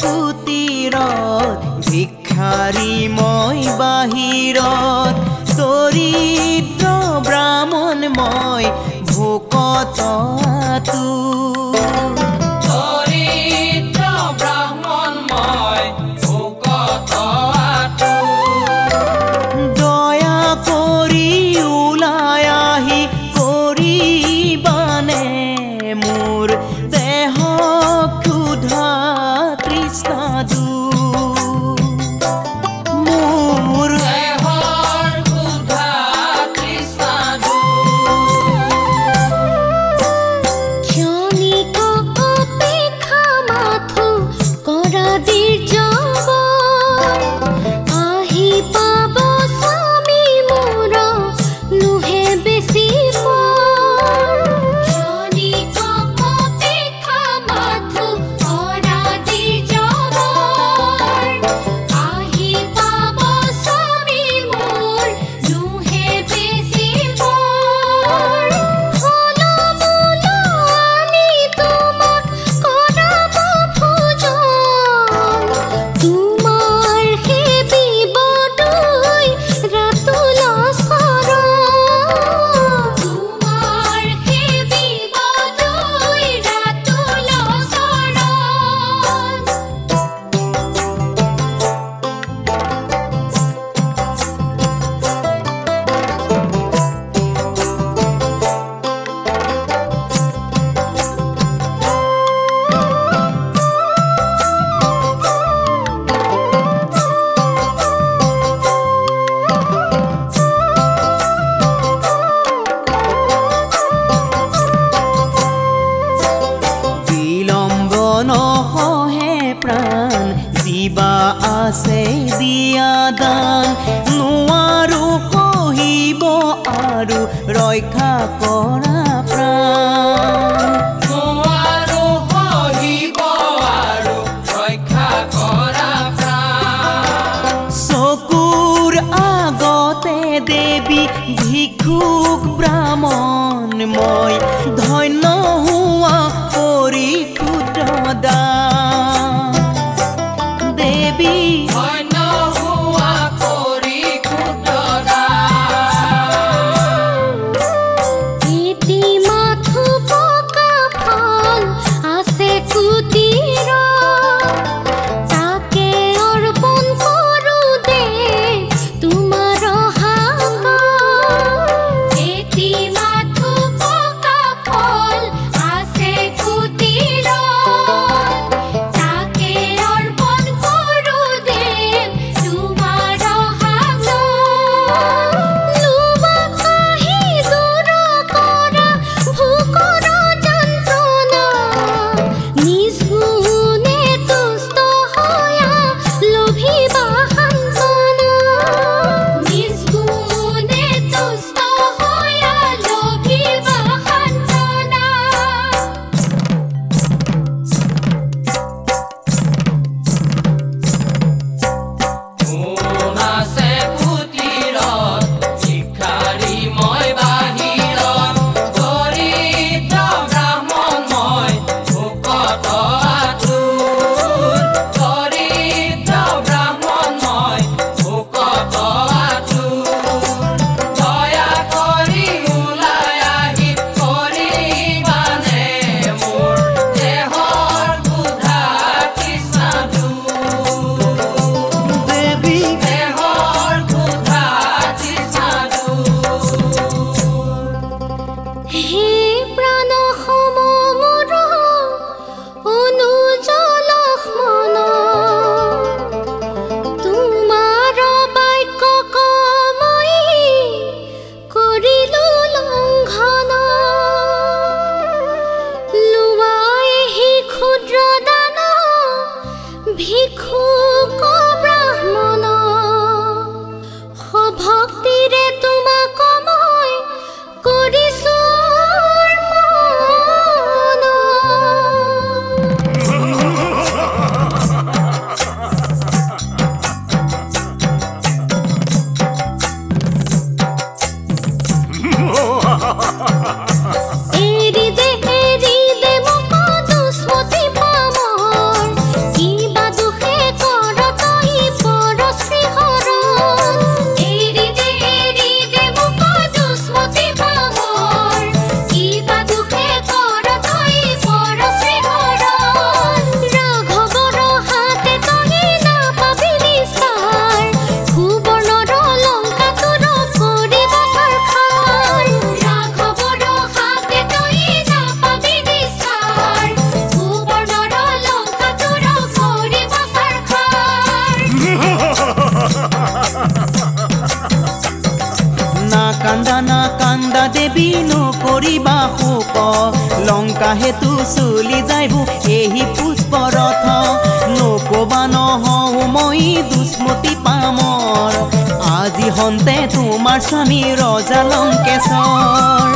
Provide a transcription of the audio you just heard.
কুটিৰত ভিক্ষাৰী মই বাহিৰত দৰিদ্ৰ ব্ৰাহ্মণ মই ভোকত দৰিদ্ৰ ব্ৰাহ্মণ মই ভোকত দয়া কৰি ওলাই আহি কৰিবানে মোৰ দেহ ক্ষুধা তৃষ্ণা দূৰ মোৰ দেহৰ ক্ষুধা তৃষ্ণা দূৰ ক্ষণিক অপেক্ষা মাথো কৰা দীৰ্ঘৱ আহি পাব স্বামী মোৰ নোহে বেছি ক্ষণিক অপেক্ষা মাথো কৰা দীৰ্ঘৱ আহি পাব স্বামী মোৰ নোহে বেছি ফল মূল আনি তোমাক কৰাব ভোজন তোমাৰ সেবিব দুই ৰাতুল চৰণ তোমাৰ সেবিব দুই ৰাতুল চৰণ বিলম্ব নহহে প্ৰাণ জীৱা আছে দিয়া দান নোৱাৰো সহিব আৰু ৰক্ষা কৰা প্ৰাণ নোৱাৰো সহিব আৰু ৰক্ষা কৰা প্ৰাণ চকুৰ আগতে দেৱী ভিক্ষুক ব্ৰাহ্মণ মই ধন্য হোৱা কৰি ক্ষুদ্ৰ দান দেৱী ধন্য হোৱা কৰি ক্ষুদ্ৰ দান ইতি মাথো পকা ফল আছে কুটিৰত তাকে অৰ্পণ কৰো দে তোমাৰ হাতত ইতি মাথো পকা ফল আছে কুটিৰত তাকে অৰ্পণ কৰো দে তোমাৰ হাতত লোভক আহি দূৰ কৰা ভোকৰ যন্ত্ৰণা নিজ গুণে তুষ্ট হয়া লোভিবা সান্তনা নিজ গুণে তুষ্ট হয়া লোভিবা সান্তনা কোন আছে কুটিৰত ভিক্ষাৰী মই বাহিৰত দৰিদ্ৰ ব্ৰাহ্মণ মই ভোকত দৰিদ্ৰ ব্ৰাহ্মণ মই ভোকত দয়া কৰি ওলাই আহি কৰিবানে মোৰ দেহৰ ক্ষুধা তৃষ্ণা দূৰ দেৱী দেহৰ ক্ষুধা তৃষ্ণা হে প্ৰাণ সম মোৰ অনুজ লক্ষ্মণ তোমাৰ বাক্য মই কৰিলো লংঘন লোৱাহি ক্ষুদ্ৰ দান ভিক্ষুক ব্ৰাহ্মণ ভক্তিৰে তোমাক মই কৰিছো অৰ্পণ। এৰি দে মোক দুষ্মতি পামৰ কিবা দেৱী নকৰিবা শোক লংকা হেতু চলি যাইব এহি পুষ্পৰথ নকবা নহওঁ মই দুষ্মতি পামৰ আজি হন্তে তোমাৰ স্বামী ৰজা লংকেশ্বৰ